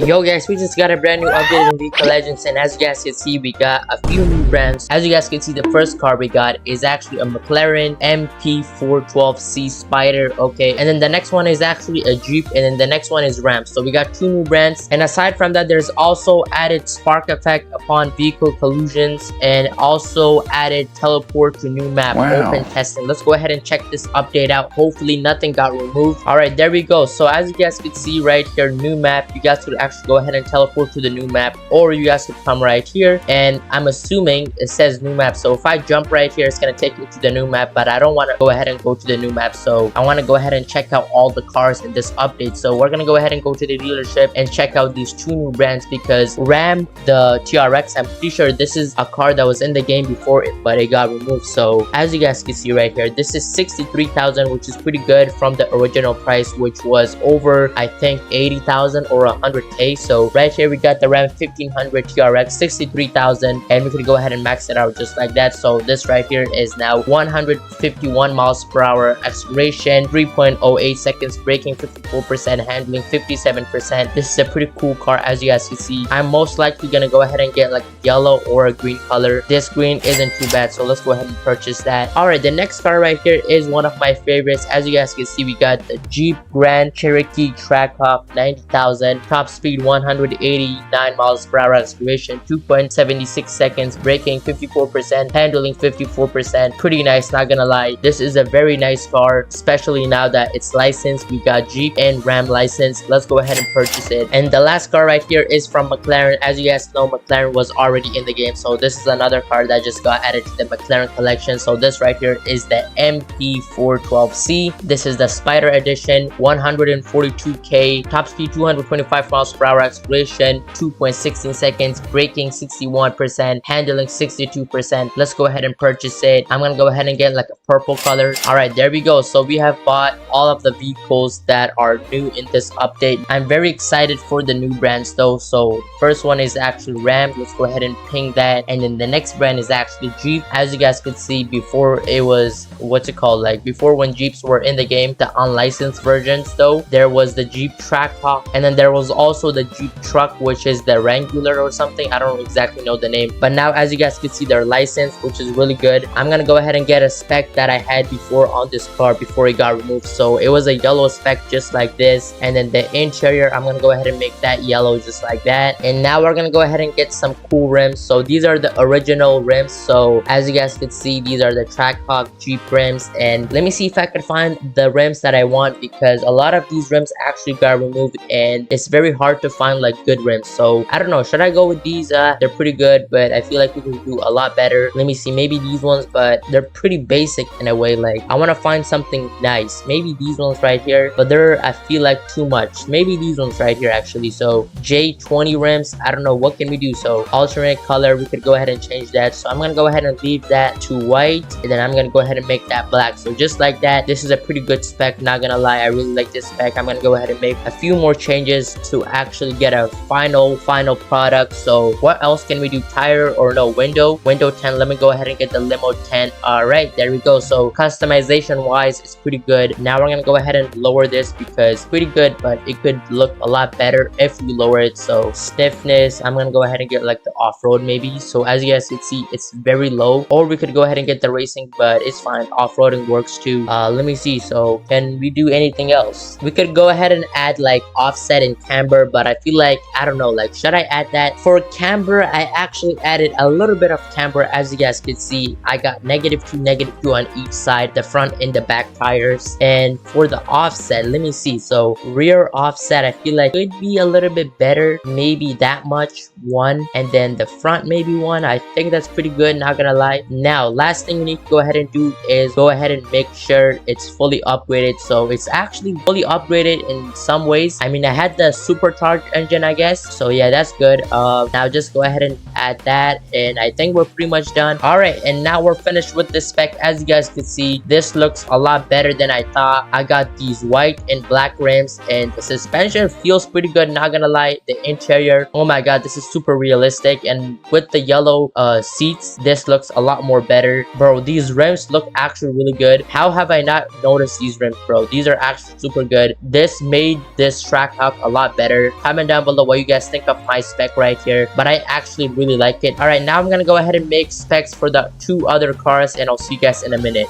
Yo guys, we just got a brand new update in Vehicle Legends, and as you guys can see, we got a few new brands. As you guys can see, the first car we got is actually a McLaren MP412C Spider, okay, and then the next one is actually a Jeep, and then the next one is RAM. So we got two new brands, and aside from that, there's also added spark effect upon vehicle collisions and also added teleport to new map. Open testing. Let's go ahead and check this update out. Hopefully nothing got removed. All right, there we go. So as you guys can see right here, new map, you guys could actually go ahead and teleport to the new map, or you guys could come right here, and I'm assuming it says new map. So if I jump right here, it's gonna take me to the new map, but I don't want to go ahead and go to the new map, so I want to go ahead and check out all the cars in this update. So we're gonna go ahead and go to the dealership and check out these two new brands, because RAM, the TRX, I'm pretty sure this is a car that was in the game before it, but it got removed. So as you guys can see right here, this is 63,000, which is pretty good from the original price, which was over I think 80,000 or 100k. So right here we got the RAM 1500 TRX 63,000, and we could go ahead and max it out just like that. So this right here is now 151 miles per hour, acceleration 3.08 seconds, braking 54%, handling 57%. This is a pretty cool car. As you guys can see, I'm most likely gonna go ahead and get like yellow or a green color. This green isn't too bad, so let's go ahead and purchase that. All right, the next car right here is one of my favorites. As you guys can see, we got the Jeep Grand Cherokee Trackhawk 90,000, top speed 189 miles per hour, acceleration 2.76 seconds, braking 54%, handling 54%. Pretty nice, not gonna lie. This is a very nice car, especially now that it's licensed. We got Jeep and RAM license. Let's go ahead and purchase it. And the last car right here is from McLaren. As you guys know, McLaren was already in the game, so this is another car that just got added to the McLaren collection. So this right here is the MP412C. This is the Spider edition, 142k, top speed 225 miles per hour, acceleration 2.16 seconds, braking 61%, handling 62%. Let's go ahead and purchase it. I'm gonna go ahead and get like a purple color. All right, there we go. So we have bought all of the vehicles that are new in this update. I'm very excited for the new brands though. So first one is actually RAM. Let's go ahead and ping that, and then the next brand is actually Jeep. As you guys could see, before it was what's it called, like before when Jeeps were in the game, the unlicensed versions though, there was the Jeep Trackhawk, and then there was also the Jeep Truck, which is the Wrangler or something. I don't exactly know the name, but now as you guys can see, they're licensed, which is really good. I'm gonna go ahead and get a spec that I had before on this car before it got removed. So it was a yellow spec just like this, and then the interior, I'm gonna go ahead and make that yellow just like that. And now we're gonna go ahead and get some cool rims. So these are the original rims. So as you guys can see, these are the Trackhawk Jeep rims, and let me see if I can find the rims that I want, because a lot of these rims actually got removed and it's very hard to find like good rims. So I don't know, should I go with these? They're pretty good, but I feel like we can do a lot better. Let me see, maybe these ones, but they're pretty basic in a way. Like I want to find something nice. Maybe these ones right here, but they're, I feel like, too much. Maybe these ones right here actually. So J20 rims, I don't know, what can we do? So alternate color, we could go ahead and change that. So I'm gonna go ahead and leave that to white, and then I'm gonna go ahead and make that black. So just like that. This is a pretty good spec, not gonna lie. I really like this spec. I'm gonna go ahead and make a few more changes to actually get a final product. So what else can we do? Tire, or no, window 10. Let me go ahead and get the limo 10. All right, there we go. So customization wise, it's pretty good. Now we're gonna go ahead and lower this, because it's pretty good, but it could look a lot better if we lower it. So stiffness, I'm gonna go ahead and get like the off-road maybe. So as you guys can see, it's very low, or we could go ahead and get the racing, but it's fine. Off-roading works too. Let me see. So can we do anything else? We could go ahead and add like offset and camber, but I feel like, I don't know, like should I add that? For camber, I actually added a little bit of camber. As you guys can see, I got -2 on each side, the front and the back tires. And for the offset, let me see. So rear offset, I feel like could be a little bit better, maybe that much, 1, and then the front maybe 1. I think that's pretty good, not gonna lie. Now last thing we need to go ahead and do is go ahead and make sure it's fully upgraded. So it's actually fully upgraded in some ways. I mean, I had the supercharged engine, I guess, so yeah, that's good. Now just go ahead and add that, and I think we're pretty much done. All right, and now we're finished with the spec. As you guys can see, this looks a lot better than I thought. I got these white and black rims, and the suspension feels pretty good, not gonna lie. The interior, oh my god, this is super realistic, and with the yellow seats, this looks a lot more better. Bro, these rims look actually really good. How have I not noticed these rims, bro? These are actually super good. This made this Trackhawk a lot better. Comment down below what you guys think of my spec right here, but I actually really like it. All right, now I'm gonna go ahead and make specs for the two other cars, and I'll see you guys in a minute.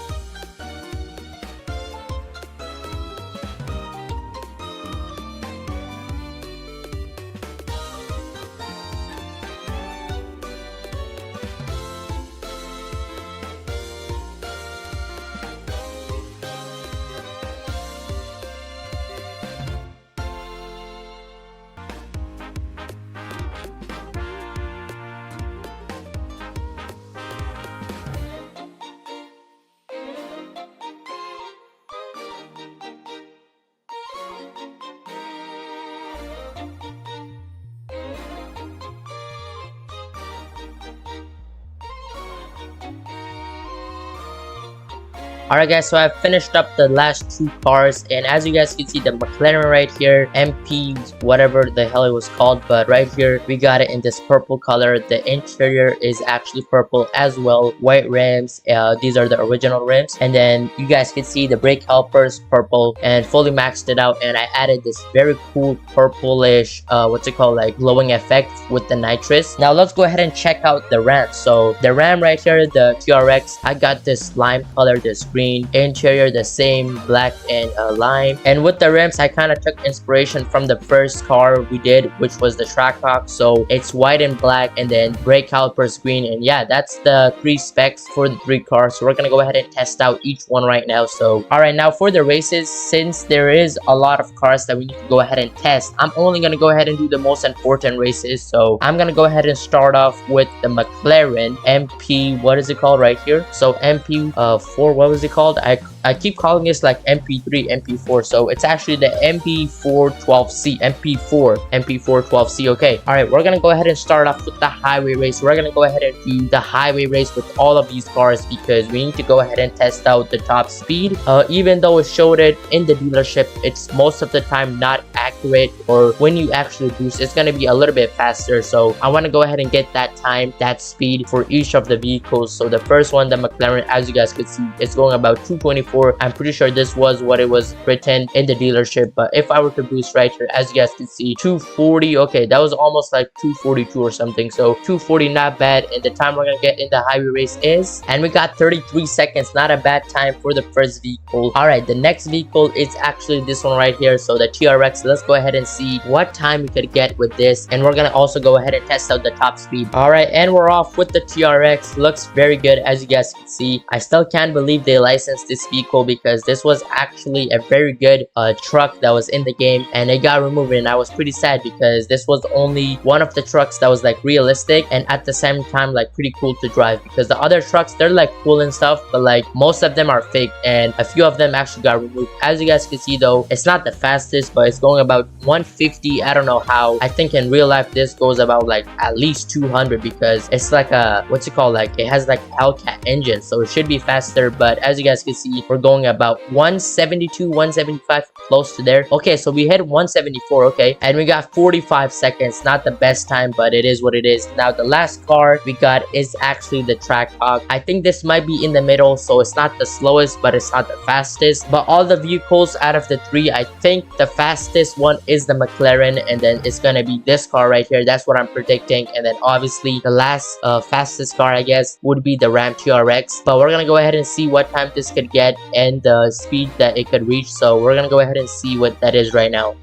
Alright guys, so I've finished up the last two cars, and as you guys can see, the McLaren right here, MP whatever the hell it was called, but right here we got it in this purple color. The interior is actually purple as well. White rims, these are the original rims, and then you guys can see the brake calipers purple, and fully maxed it out, and I added this very cool purplish what's it called, like glowing effect with the nitrous. Now let's go ahead and check out the RAM. So the RAM right here, the TRX, I got this lime color, this green. Interior the same, black and lime. And with the rims, I kind of took inspiration from the first car we did, which was the Trackhawk. So it's white and black, and then brake calipers green. And yeah, that's the three specs for the three cars. So we're gonna go ahead and test out each one right now. So all right, now for the races, since there is a lot of cars that we need to go ahead and test, I'm only gonna go ahead and do the most important races. So I'm gonna go ahead and start off with the McLaren MP, what is it called right here? So MP4, what was it called? I keep calling this like MP3, MP4, so it's actually the MP412C, MP412C. Okay, all right, we're gonna go ahead and start off with the highway race. We're gonna go ahead and do the highway race with all of these cars because we need to go ahead and test out the top speed. Even though it showed it in the dealership, it's most of the time not accurate, or when you actually boost, it's gonna be a little bit faster. So I want to go ahead and get that time, that speed for each of the vehicles. So the first one, the McLaren, as you guys could see, it's going about 224. I'm pretty sure this was what it was written in the dealership, but if I were to boost right here, as you guys can see, 240. Okay, that was almost like 242 or something. So 240, not bad. And the time we're gonna get in the highway race is, and we got 33 seconds, not a bad time for the first vehicle. All right, the next vehicle is actually this one right here, so the TRX. Let's go ahead and see what time we could get with this, and we're gonna also go ahead and test out the top speed. All right, and we're off with the TRX. Looks very good, as you guys can see. I still can't believe they licensed this vehicle because this was actually a very good truck that was in the game, and it got removed, and I was pretty sad because this was only one of the trucks that was like realistic and at the same time like pretty cool to drive, because the other trucks, they're like cool and stuff, but like most of them are fake, and a few of them actually got removed. As you guys can see though, it's not the fastest, but it's going about 150. I don't know how. I think in real life this goes about like at least 200 because it's like a, what's it called, like it has like Hellcat engine, so it should be faster. But as you guys can see, we're going about 172, 175, close to there. Okay, so we hit 174. Okay, and we got 45 seconds. Not the best time, but it is what it is. Now the last car we got is actually the Trackhawk. I think this might be in the middle, so it's not the slowest, but it's not the fastest. But all the vehicles out of the three, I think the fastest one is the McLaren, and then it's gonna be this car right here. That's what I'm predicting. And then obviously the last fastest car, I guess, would be the Ram TRX. But we're gonna go ahead and see what time this could get and the speed that it could reach. So we're gonna go ahead and see what that is right now.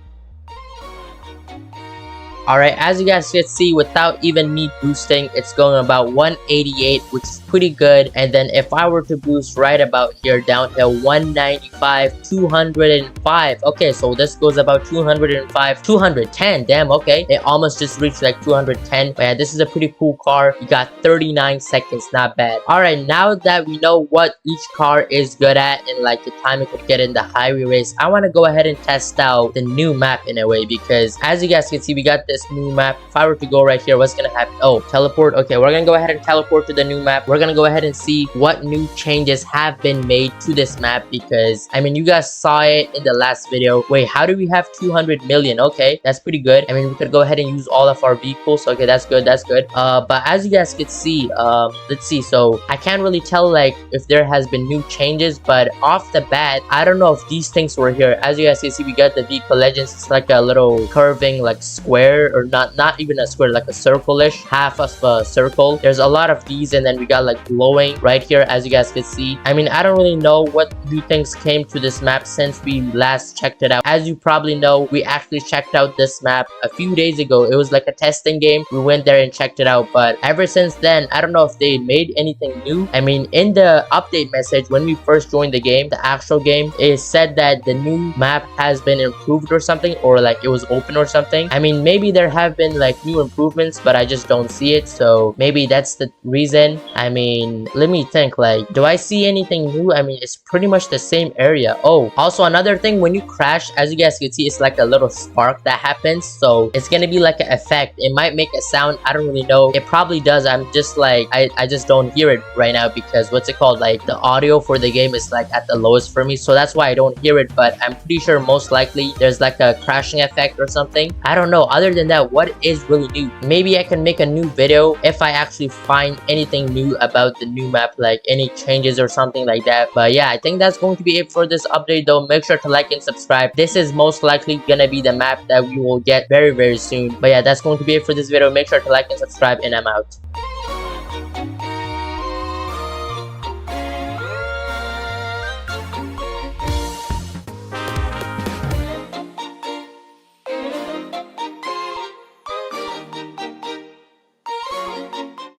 Alright, as you guys can see, without even me boosting, it's going about 188, which is pretty good. And then if I were to boost right about here downhill, 195, 205. Okay, so this goes about 205, 210. Damn, okay, it almost just reached like 210. Man, this is a pretty cool car. You got 39 seconds, not bad. Alright, now that we know what each car is good at and like the time it could get in the highway race, I want to go ahead and test out the new map in a way, because as you guys can see, we got this new map. If I were to go right here, what's gonna happen? Oh, teleport. Okay, we're gonna go ahead and teleport to the new map. We're gonna go ahead and see what new changes have been made to this map, because I mean, you guys saw it in the last video. Wait, how do we have 200 million? Okay, that's pretty good. I mean, we could go ahead and use all of our vehicles. Okay, that's good, that's good. But as you guys could see, let's see. So I can't really tell like if there has been new changes, but off the bat, I don't know if these things were here. As you guys can see, we got the vehicle legends. It's like a little curving like square, or not even a square, like a circle-ish, half of a circle. There's a lot of these, and then we got like glowing right here, as you guys can see. I mean, I don't really know what new things came to this map since we last checked it out. As you probably know, we actually checked out this map a few days ago. It was like a testing game. We went there and checked it out, but ever since then, I don't know if they made anything new. I mean, in the update message when we first joined the game, the actual game, it said that the new map has been improved or something, or like it was open or something. I mean, maybe there have been like new improvements, but I just don't see it, so maybe that's the reason. I mean, let me think, like, do I see anything new? I mean, it's pretty much the same area. Oh, also another thing, when you crash, as you guys can see, it's like a little spark that happens, so it's gonna be like an effect. It might make a sound, I don't really know. It probably does. I'm just like, I just don't hear it right now, because what's it called, like the audio for the game is like at the lowest for me, so that's why I don't hear it. But I'm pretty sure most likely there's like a crashing effect or something. I don't know. Other than that, what is really new? Maybe I can make a new video if I actually find anything new about the new map, like any changes or something like that. But yeah, I think that's going to be it for this update though. Make sure to like and subscribe. This is most likely gonna be the map that we will get very soon. But yeah, that's going to be it for this video. Make sure to like and subscribe, and I'm out.